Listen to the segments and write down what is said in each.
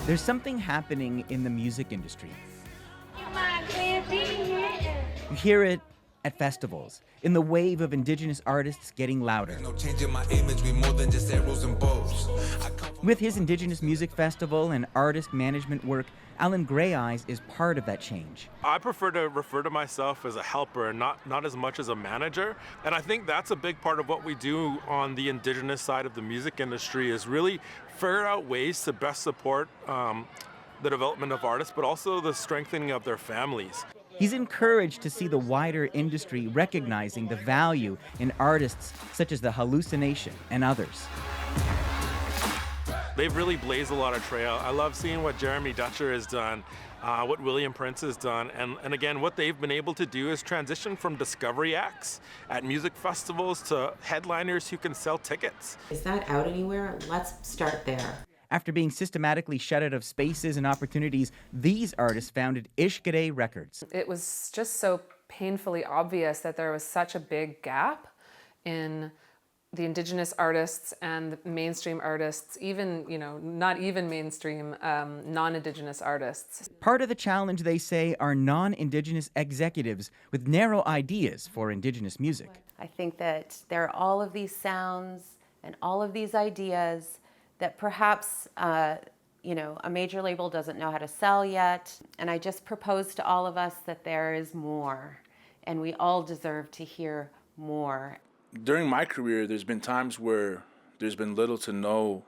There's something happening in the music industry. You hear it at festivals, in the wave of Indigenous artists getting louder. With his Indigenous Music Festival and artist management work, Alan Greyeyes is part of that change. I prefer to refer to myself as a helper, not as much as a manager. And I think that's a big part of what we do on the Indigenous side of the music industry, is really figure out ways to best support the development of artists, but also the strengthening of their families. He's encouraged to see the wider industry recognizing the value in artists such as the Hallucination and others. They've really blazed a lot of trail. I love seeing what Jeremy Dutcher has done, what William Prince has done, and again, what they've been able to do is transition from discovery acts at music festivals to headliners who can sell tickets. Is that out anywhere? Let's start there. After being systematically shut out of spaces and opportunities, these artists founded Ishkade Records. It was just so painfully obvious that there was such a big gap in the Indigenous artists and the mainstream artists, even, not even mainstream, non-Indigenous artists. Part of the challenge, they say, are non-Indigenous executives with narrow ideas for Indigenous music. I think that there are all of these sounds and all of these ideas that perhaps, a major label doesn't know how to sell yet. And I just propose to all of us that there is more, and we all deserve to hear more. During my career, there's been times where there's been little to no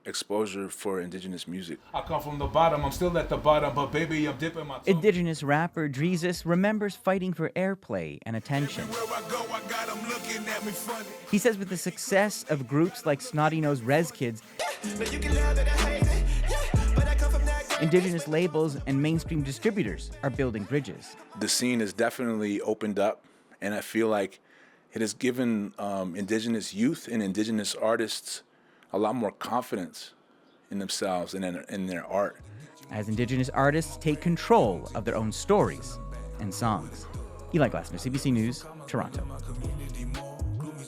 exposure for Indigenous music. I come from the bottom, I'm still at the bottom, but baby, I'm dipping my toe. Indigenous rapper Dreezus remembers fighting for airplay and attention. He says with the success of groups like Snotty Nose Rez Kids, Indigenous labels and mainstream distributors are building bridges. The scene has definitely opened up, and I feel like it has given Indigenous youth and Indigenous artists a lot more confidence in themselves and in their art. As Indigenous artists take control of their own stories and songs. Eli Glassner, CBC News, Toronto.